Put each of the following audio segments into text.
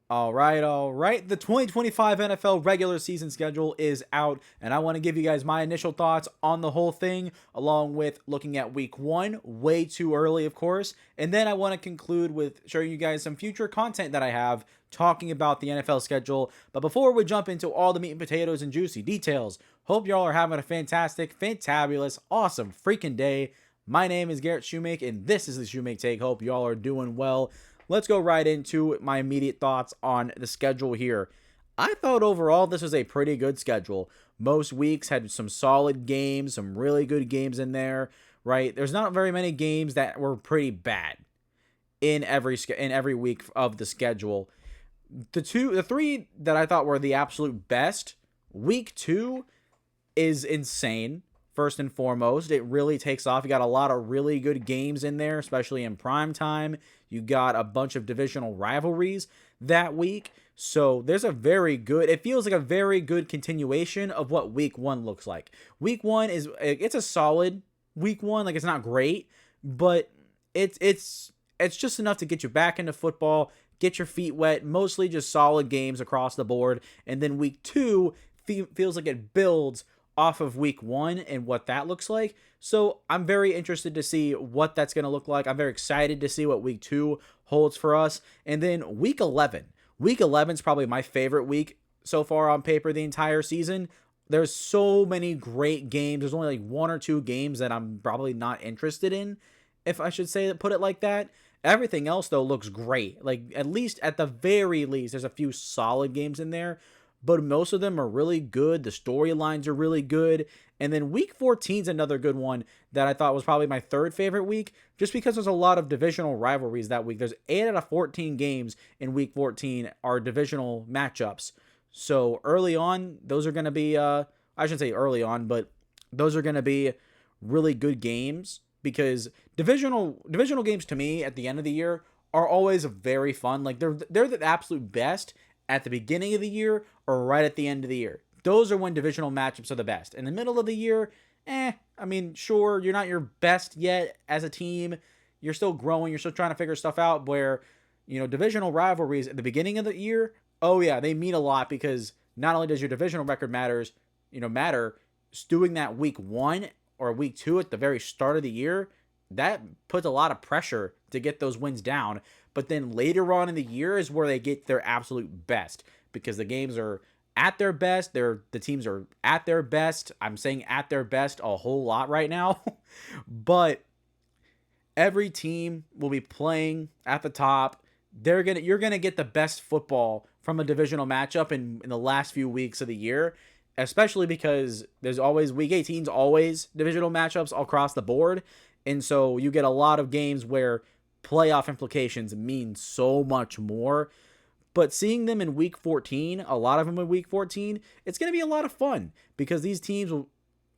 All right. The 2025 NFL regular season schedule is out, and I want to give you guys my initial thoughts on the whole thing, along with looking at week one, way too early, of course. And then I want to conclude with showing you guys some future content that I have talking about the NFL schedule. But before we jump into all the meat and potatoes and juicy details, hope y'all are having a fantastic, fantabulous, awesome freaking day. My name is Garrett Shoemake, and this is the Shoemake Take. Hope y'all are doing well. Let's go right into my immediate thoughts on the schedule here. I thought overall this was a pretty good schedule. Most weeks had some solid games, some really good games in there, right? There's not very many games that were pretty bad in every week of the schedule. The three that I thought were the absolute best. Week 2 is insane. First and foremost, it really takes off. You got a lot of really good games in there, especially in prime time. You got a bunch of divisional rivalries that week. So there's it feels like a very good continuation of what week 1 looks like. Week 1 it's a solid week 1. Like, it's not great, but it's just enough to get you back into football, get your feet wet, mostly just solid games across the board. And then week 2 feels like it builds off of week 1 and what that looks like. So I'm very interested to see what that's going to look like. I'm very excited to see what week 2 holds for us. And then week 11. Week 11 is probably my favorite week so far on paper the entire season. There's so many great games. There's only like one or two games that I'm probably not interested in, if I should say, put it like that. Everything else, though, looks great. Like, at least, at the very least, there's a few solid games in there, but most of them are really good. The storylines are really good. And then week 14 is another good one that I thought was probably my third favorite week, just because there's a lot of divisional rivalries that week. There's 8 out of 14 games in week 14 are divisional matchups. So early on, those are going to be, I shouldn't say early on, but those are going to be really good games, because divisional games to me at the end of the year are always very fun. Like, they're the absolute best at the beginning of the year or right at the end of the year. Those are when divisional matchups are the best. In the middle of the year, I mean, sure, you're not your best yet as a team. You're still growing. You're still trying to figure stuff out. Where, divisional rivalries at the beginning of the year, oh yeah, they mean a lot, because not only does your divisional record matter, doing that week 1 or week 2 at the very start of the year, that puts a lot of pressure to get those wins down. But then later on in the year is where they get their absolute best, because the games are at their best. The teams are at their best. I'm saying at their best a whole lot right now. But every team will be playing at the top. You're gonna get the best football from a divisional matchup in the last few weeks of the year, especially because there's always week 18's always divisional matchups across the board. And so you get a lot of games where playoff implications mean so much more. But seeing them in week 14, a lot of them in week 14, it's going to be a lot of fun, because these teams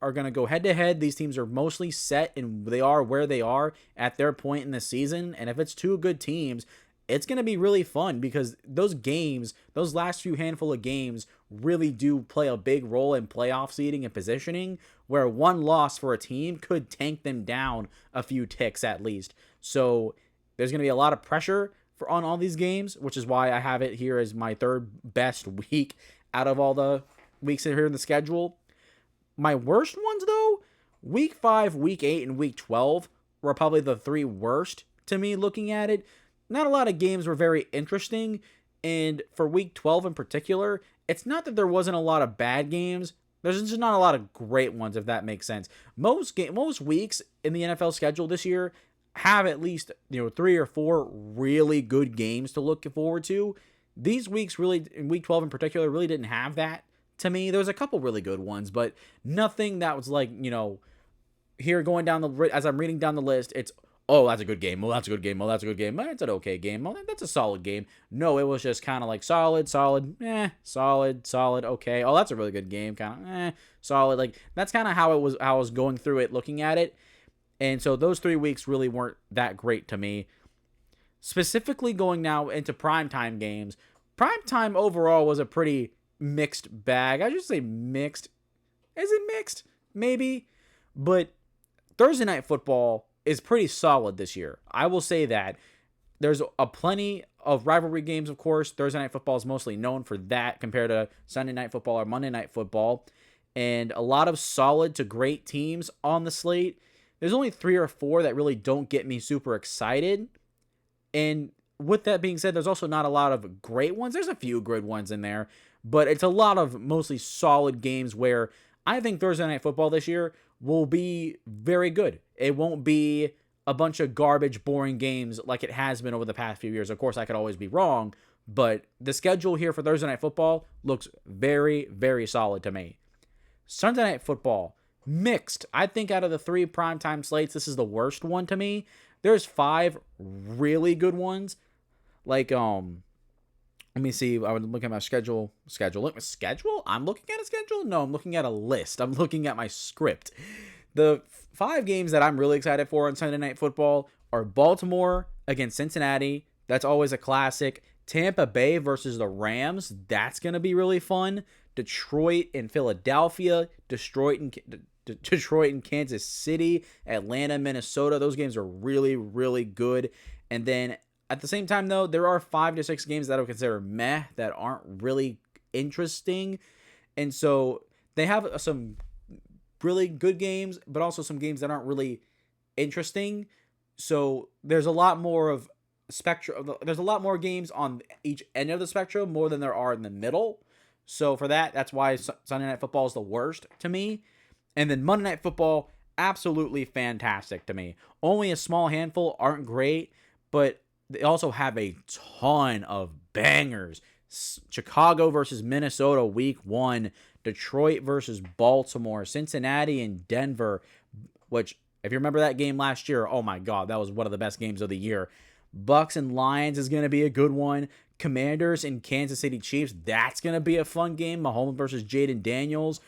are going to go head to head. These teams are mostly set, and they are where they are at their point in the season. And if it's two good teams, it's going to be really fun, because those games, those last few handful of games, really do play a big role in playoff seeding and positioning, where one loss for a team could tank them down a few ticks at least. So there's going to be a lot of pressure on all these games, which is why I have it here as my third best week out of all the weeks here in the schedule. My worst ones, though, week 5, week 8, and week 12 were probably the 3 worst to me looking at it. Not a lot of games were very interesting, and for week 12 in particular, it's not that there wasn't a lot of bad games. There's just not a lot of great ones, if that makes sense. Most weeks in the NFL schedule this year have at least 3 or 4 really good games to look forward to. These weeks, really, in week 12 in particular, really didn't have that to me. There was a couple really good ones, but nothing that was like, here going down as I'm reading down the list, it's, oh, that's a good game. Oh, that's a good game. Oh, that's a good game. That's an okay game. Oh, that's a solid game. No, it was just kind of like solid, solid, okay. Oh, that's a really good game. Kind of, solid. Like, that's kind of how it was. How I was going through it, looking at it. And so those 3 weeks really weren't that great to me. Specifically going now into primetime games. Primetime overall was a pretty mixed bag. I just say mixed. Is it mixed? Maybe. But Thursday Night Football is pretty solid this year. I will say that. there's a plenty of rivalry games, of course. Thursday Night Football is mostly known for that compared to Sunday Night Football or Monday Night Football. And a lot of solid to great teams on the slate. There's only 3 or 4 that really don't get me super excited. And with that being said, there's also not a lot of great ones. There's a few good ones in there, but it's a lot of mostly solid games where I think Thursday Night Football this year will be very good. It won't be a bunch of garbage, boring games like it has been over the past few years. Of course, I could always be wrong, but the schedule here for Thursday Night Football looks very, very solid to me. Sunday Night Football, mixed. I think out of the 3 primetime slates, this is the worst one to me. There's 5 really good ones. Like, let me see. I would look at my schedule. Schedule? I'm looking at a schedule? No, I'm looking at a list. I'm looking at my script. The 5 games that I'm really excited for on Sunday Night Football are Baltimore against Cincinnati. That's always a classic. Tampa Bay versus the Rams. That's going to be really fun. Detroit and Philadelphia. Detroit and Kansas City. Atlanta, Minnesota. Those games are really, really good. And then at the same time, though, there are 5 to 6 games that I would consider meh that aren't really interesting. And so they have some really good games, but also some games that aren't really interesting. So there's a lot more of spectrum. There's a lot more games on each end of the spectrum, more than there are in the middle. So for that's why Sunday Night Football is the worst to me. And then Monday Night Football, absolutely fantastic to me. Only a small handful aren't great, but they also have a ton of bangers. Chicago versus Minnesota week 1. Detroit versus Baltimore. Cincinnati and Denver, which, if you remember that game last year, oh my God, that was one of the best games of the year. Bucks and Lions is going to be a good one. Commanders and Kansas City Chiefs, that's going to be a fun game. Mahomes versus Jaden Daniels.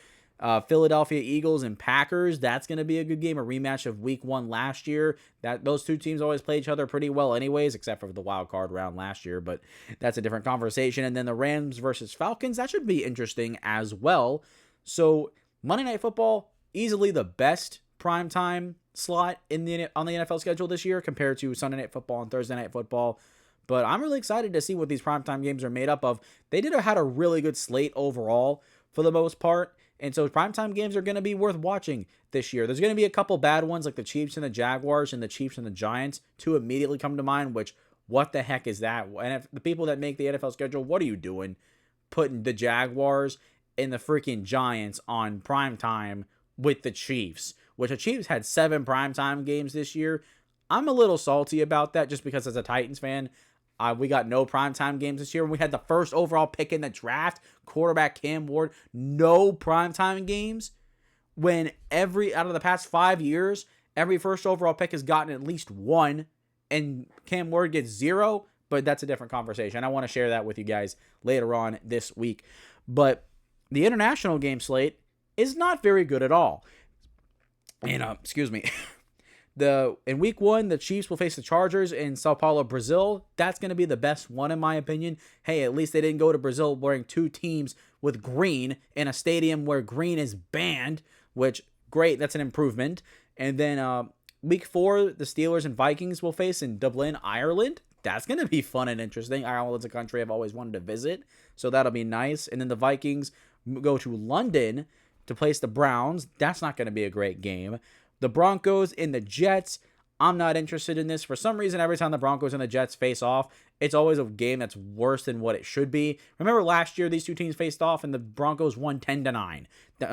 Philadelphia Eagles and Packers, that's going to be a good game. A rematch of week 1 last year. Those 2 teams always play each other pretty well anyways, except for the wild card round last year, but that's a different conversation. And then the Rams versus Falcons, that should be interesting as well. So Monday Night Football, easily the best primetime slot on the NFL schedule this year compared to Sunday Night Football and Thursday Night Football. But I'm really excited to see what these primetime games are made up of. They had a really good slate overall for the most part. And so primetime games are going to be worth watching this year. There's going to be a couple bad ones like the Chiefs and the Jaguars and the Chiefs and the Giants. 2 immediately come to mind, which, what the heck is that? And if the people that make the NFL schedule, what are you doing? Putting the Jaguars and the freaking Giants on primetime with the Chiefs, which the Chiefs had 7 primetime games this year. I'm a little salty about that just because as a Titans fan, we got no primetime games this year. We had the first overall pick in the draft, quarterback Cam Ward, no primetime games. When out of the past 5 years, every first overall pick has gotten at least 1, and Cam Ward gets 0. But that's a different conversation. I want to share that with you guys later on this week. But the international game slate is not very good at all. And excuse me. In week 1, the Chiefs will face the Chargers in Sao Paulo, Brazil. That's going to be the best one, in my opinion. Hey, at least they didn't go to Brazil wearing 2 teams with green in a stadium where green is banned, which, great, that's an improvement. And then week 4, the Steelers and Vikings will face in Dublin, Ireland. That's going to be fun and interesting. Ireland's a country I've always wanted to visit, so that'll be nice. And then the Vikings go to London to place the Browns. That's not going to be a great game. The Broncos and the Jets, I'm not interested in this. For some reason, every time the Broncos and the Jets face off, it's always a game that's worse than what it should be. Remember last year, these 2 teams faced off and the Broncos won 10-9.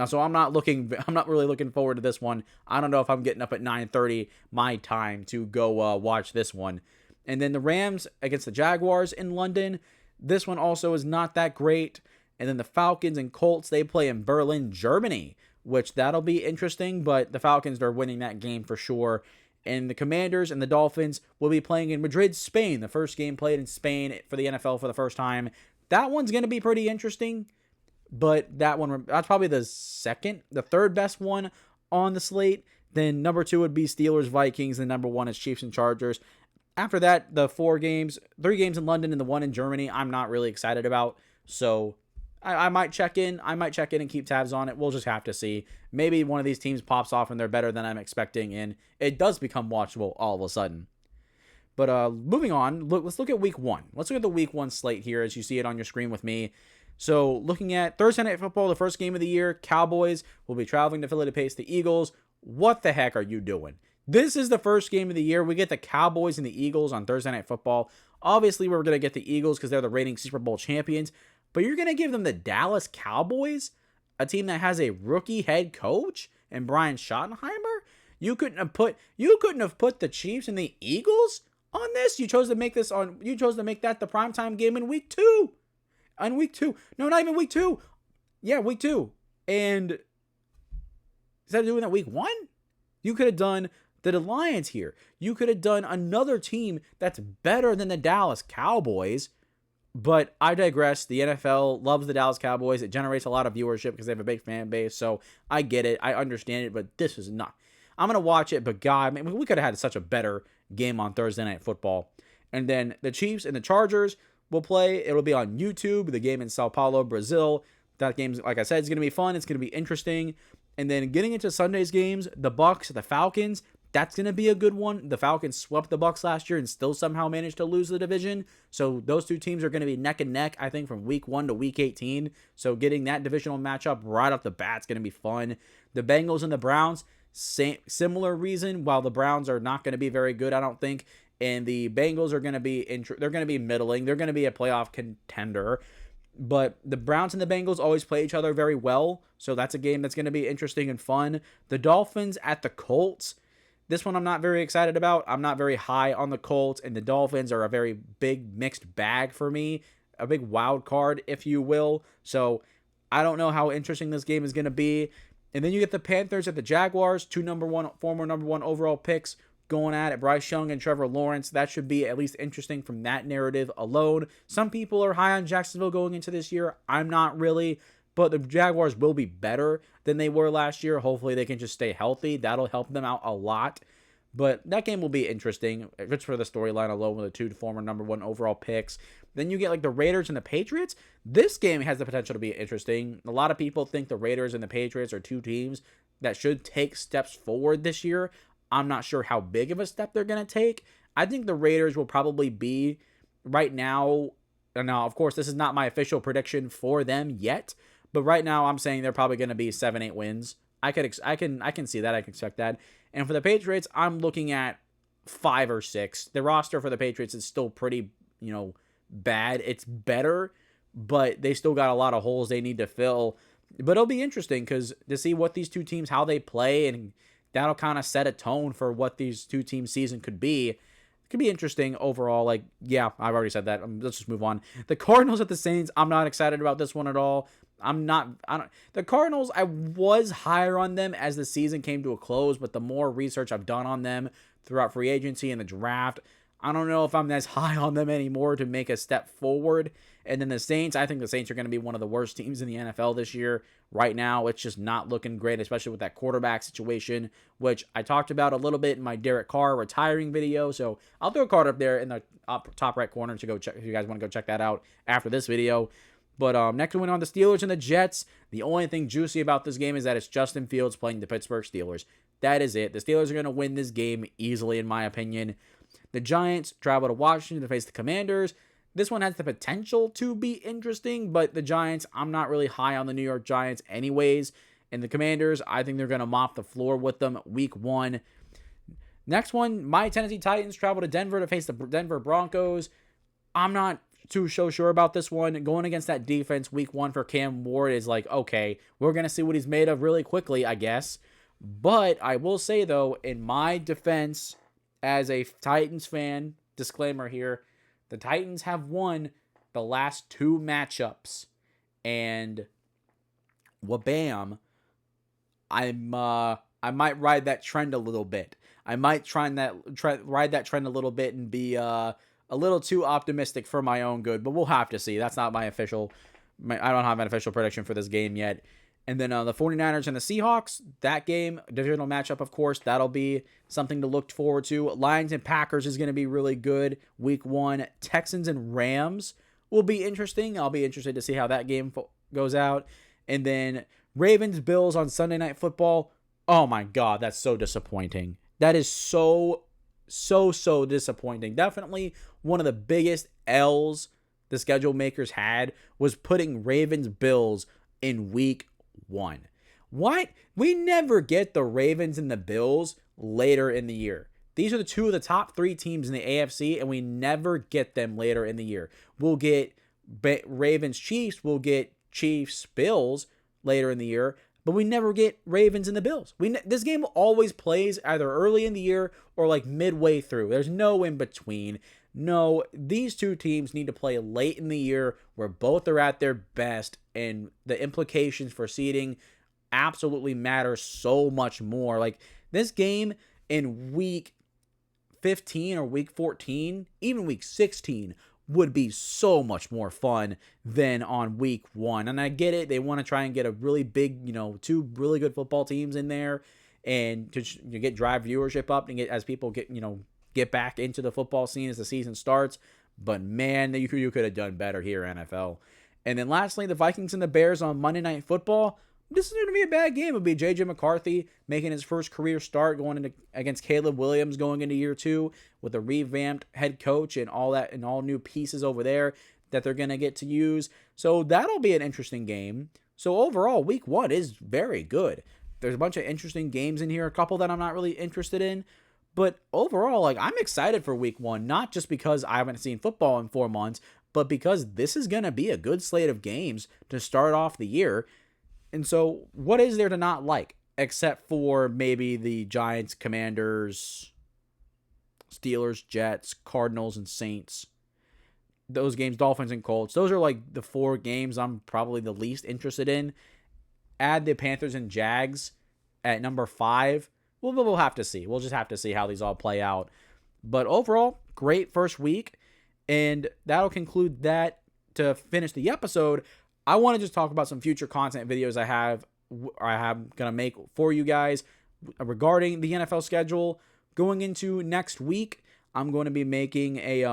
So I'm not really looking forward to this one. I don't know if I'm getting up at 9:30 my time to go watch this one. And then the Rams against the Jaguars in London. This one also is not that great. And then the Falcons and Colts, they play in Berlin, Germany, which that'll be interesting, but the Falcons are winning that game for sure. And the Commanders and the Dolphins will be playing in Madrid, Spain. The first game played in Spain for the NFL for the first time. That one's going to be pretty interesting, but that's probably the third best one on the slate. Then number 2 would be Steelers, Vikings, and number 1 is Chiefs and Chargers. After that, the 3 games in London and the 1 in Germany, I'm not really excited about. So I might check in. And keep tabs on it. We'll just have to see. Maybe one of these teams pops off and they're better than I'm expecting, and it does become watchable all of a sudden. But moving on, let's look at week 1. Let's look at the week 1 slate here as you see it on your screen with me. So looking at Thursday Night Football, the first game of the year, Cowboys will be traveling to Philly to face the Eagles. What the heck are you doing? This is the first game of the year. We get the Cowboys and the Eagles on Thursday Night Football. Obviously, we're going to get the Eagles because they're the reigning Super Bowl champions. But you're going to give them the Dallas Cowboys, a team that has a rookie head coach and Brian Schottenheimer? You couldn't have put the Chiefs and the Eagles on this. You chose to make that the primetime game in week 2. On week 2. No, not even week 2. Yeah, week 2. And instead of doing that week 1, you could have done the Lions here. You could have done another team that's better than the Dallas Cowboys. But I digress. The NFL loves the Dallas Cowboys. It generates a lot of viewership because they have a big fan base. So I get it. I understand it. But this is not. I'm going to watch it. But God, we could have had such a better game on Thursday Night Football. And then the Chiefs and the Chargers will play. It'll be on YouTube. The game in Sao Paulo, Brazil. That game's, like I said, it's going to be fun. It's going to be interesting. And then getting into Sunday's games, the Bucs, the Falcons, that's going to be a good one. The Falcons swept the Bucs last year and still somehow managed to lose the division. So those two teams are going to be neck and neck, I think, from week 1 to week 18. So getting that divisional matchup right off the bat is going to be fun. The Bengals and the Browns, similar reason. While the Browns are not going to be very good, I don't think, and the Bengals are going to be they're going to be middling. They're going to be a playoff contender. But the Browns and the Bengals always play each other very well. So that's a game that's going to be interesting and fun. The Dolphins at the Colts. This one I'm not very excited about. I'm not very high on the Colts, and the Dolphins are a very big mixed bag for me. A big wild card, if you will. So I don't know how interesting this game is going to be. And then you get the Panthers at the Jaguars, former number one overall picks going at it. Bryce Young and Trevor Lawrence. That should be at least interesting from that narrative alone. Some people are high on Jacksonville going into this year. I'm not really. But the Jaguars will be better than they were last year. Hopefully they can just stay healthy. That'll help them out a lot. But that game will be interesting, just for the storyline alone with the two former number one overall picks. Then you get like the Raiders and the Patriots. This game has the potential to be interesting. A lot of people think the Raiders and the Patriots are two teams that should take steps forward this year. I'm not sure how big of a step they're going to take. I think the Raiders will probably be right now. Now, of course, this is not my official prediction for them yet. But right now, I'm saying they're probably going to be 7-8 wins. I can see that. I can expect that. And for the Patriots, I'm looking at 5 or 6. The roster for the Patriots is still pretty, bad. It's better, but they still got a lot of holes they need to fill. But it'll be interesting because to see what these two teams, how they play, and that'll kind of set a tone for what these two teams' season could be. It could be interesting overall. I've already said that. Let's just move on. The Cardinals at the Saints, I'm not excited about this one at all. The Cardinals, I was higher on them as the season came to a close, but the more research I've done on them throughout free agency and the draft, I don't know if I'm as high on them anymore to make a step forward. And then the Saints, I think the Saints are going to be one of the worst teams in the NFL this year. Right now, it's just not looking great, especially with that quarterback situation, which I talked about a little bit in my Derek Carr retiring video. So I'll throw a card up there in the top right corner to go check if you guys want to go check that out after this video. But next we went on the Steelers and the Jets. The only thing juicy about this game is that it's Justin Fields playing the Pittsburgh Steelers. That is it. The Steelers are going to win this game easily, in my opinion. The Giants travel to Washington to face the Commanders. This one has the potential to be interesting, but the Giants, I'm not really high on the New York Giants anyways. And the Commanders, I think they're going to mop the floor with them week 1. Next one, my Tennessee Titans travel to Denver to face the Denver Broncos. I'm not too sure about this one. Going against that defense week 1 for Cam Ward is like, okay, we're going to see what he's made of really quickly, I guess. But I will say, though, in my defense as a Titans fan, disclaimer here, the Titans have won the last 2 matchups. And wabam, I might ride that trend a little bit. I might ride that trend a little bit and be a little too optimistic for my own good, but we'll have to see. That's not I don't have an official prediction for this game yet. And then the 49ers and the Seahawks, that game, divisional matchup, of course, that'll be something to look forward to. Lions and Packers is going to be really good week 1. Texans and Rams will be interesting. I'll be interested to see how that game goes out. And then Ravens, Bills on Sunday Night Football. Oh my God, that's so disappointing. That is so so disappointing. Definitely one of the biggest L's the schedule makers had was putting Ravens Bills in week 1. What? We never get the Ravens and the Bills later in the year. These are the two of the top 3 teams in the AFC, and we never get them later in the year. We'll get Ravens Chiefs, we'll get Chiefs Bills later in the year, but we never get Ravens and the Bills. This game always plays either early in the year or like midway through. There's no in between. No, these two teams need to play late in the year where both are at their best, and the implications for seeding absolutely matter so much more. Like this game in week 15 or week 14, even week 16 would be so much more fun than on week 1. And I get it. They want to try and get a really big, 2 really good football teams in there and to get drive viewership up and get as people get back into the football scene as the season starts. But man, you could have done better here, NFL. And then lastly, the Vikings and the Bears on Monday Night Football. This is going to be a bad game. It'll be J.J. McCarthy making his first career start going into against Caleb Williams going into year 2 with a revamped head coach and all that and all new pieces over there that they're going to get to use. So that'll be an interesting game. So overall, week 1 is very good. There's a bunch of interesting games in here, a couple that I'm not really interested in. But overall, I'm excited for week 1, not just because I haven't seen football in 4 months, but because this is going to be a good slate of games to start off the year. And so what is there to not like, except for maybe the Giants, Commanders, Steelers, Jets, Cardinals, and Saints? Those games, Dolphins and Colts, those are like the 4 games I'm probably the least interested in. Add the Panthers and Jags at number 5. We'll have to see. We'll just have to see how these all play out. But overall, great first week. And that'll conclude that. To finish the episode, I want to just talk about some future content videos I have going to make for you guys regarding the NFL schedule. Going into next week, I'm going to be making a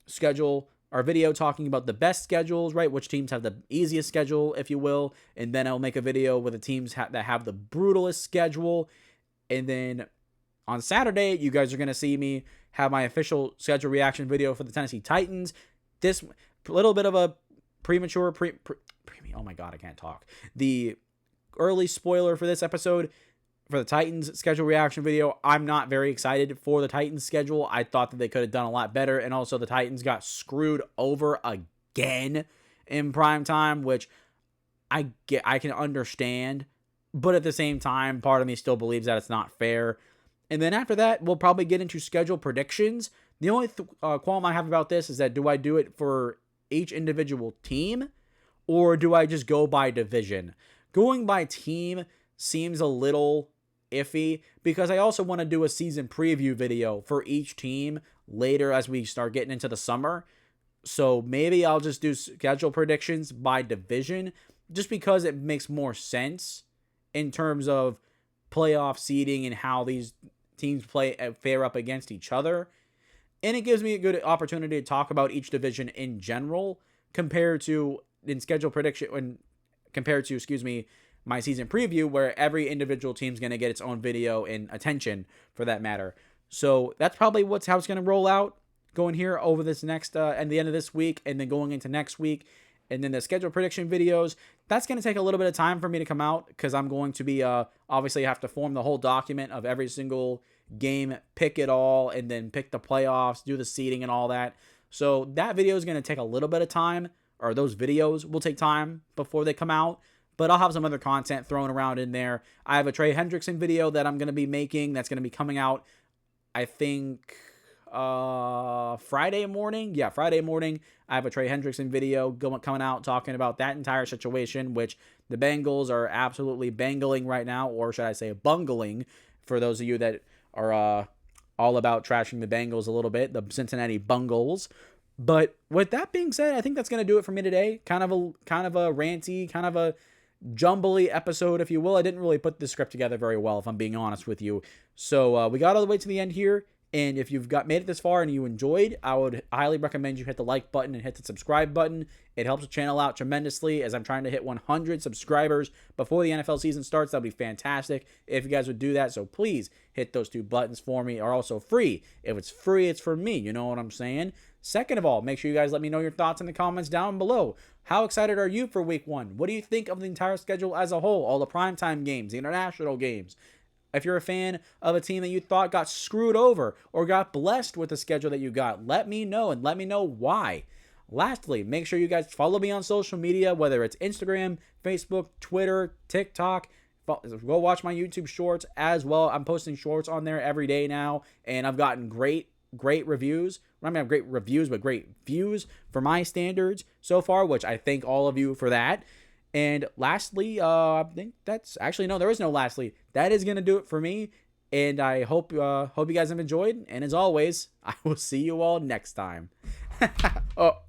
schedule or video talking about the best schedules, right? Which teams have the easiest schedule, if you will. And then I'll make a video with the teams that have the brutalest schedule. And then on Saturday, you guys are going to see me have my official schedule reaction video for the Tennessee Titans. This little bit of a premature, oh my God, I can't talk. The early spoiler for this episode for the Titans schedule reaction video. I'm not very excited for the Titans schedule. I thought that they could have done a lot better. And also the Titans got screwed over again in prime time, which I can understand. But at the same time, part of me still believes that it's not fair. And then after that, we'll probably get into schedule predictions. The only qualm I have about this is that do I do it for each individual team, or do I just go by division? Going by team seems a little iffy because I also want to do a season preview video for each team later as we start getting into the summer. So maybe I'll just do schedule predictions by division just because it makes more sense in terms of playoff seeding and how these teams fare up against each other. And it gives me a good opportunity to talk about each division in general compared to my season preview, where every individual team's going to get its own video and attention for that matter. So that's probably how it's going to roll out going here over this next and the end of this week and then going into next week. And then the schedule prediction videos, that's going to take a little bit of time for me to come out because I'm going to be obviously have to form the whole document of every single game, pick it all, and then pick the playoffs, do the seeding and all that. So that video is going to take a little bit of time, or those videos will take time before they come out. But I'll have some other content thrown around in there. I have a Trey Hendrickson video that I'm going to be making that's going to be coming out, I think, Friday morning. Yeah, Friday morning. I have a Trey Hendrickson video coming out talking about that entire situation, which the Bengals are absolutely bangling right now, or should I say bungling, for those of you that are all about trashing the Bengals a little bit, the Cincinnati Bungles. But with that being said, I think that's going to do it for me today. Kind of a ranty, kind of a jumbly episode, if you will. I didn't really put the script together very well, if I'm being honest with you. So we got all the way to the end here. And if you've made it this far and you enjoyed, I would highly recommend you hit the like button and hit the subscribe button. It helps the channel out tremendously as I'm trying to hit 100 subscribers before the NFL season starts. That would be fantastic if you guys would do that. So please hit those 2 buttons for me. Are also free. If it's free, it's for me. You know what I'm saying? Second of all, make sure you guys let me know your thoughts in the comments down below. How excited are you for week 1? What do you think of the entire schedule as a whole? All the primetime games, the international games. If you're a fan of a team that you thought got screwed over or got blessed with the schedule that you got, let me know and let me know why. Lastly, make sure you guys follow me on social media, whether it's Instagram, Facebook, Twitter, TikTok. Go watch my YouTube shorts as well. I'm posting shorts on there every day now, and I've gotten great reviews. I mean, great reviews, but great views for my standards so far, which I thank all of you for that. And lastly, I think that's actually, no, there is no lastly. That is going to do it for me. And I hope you guys have enjoyed. And as always, I will see you all next time. Oh.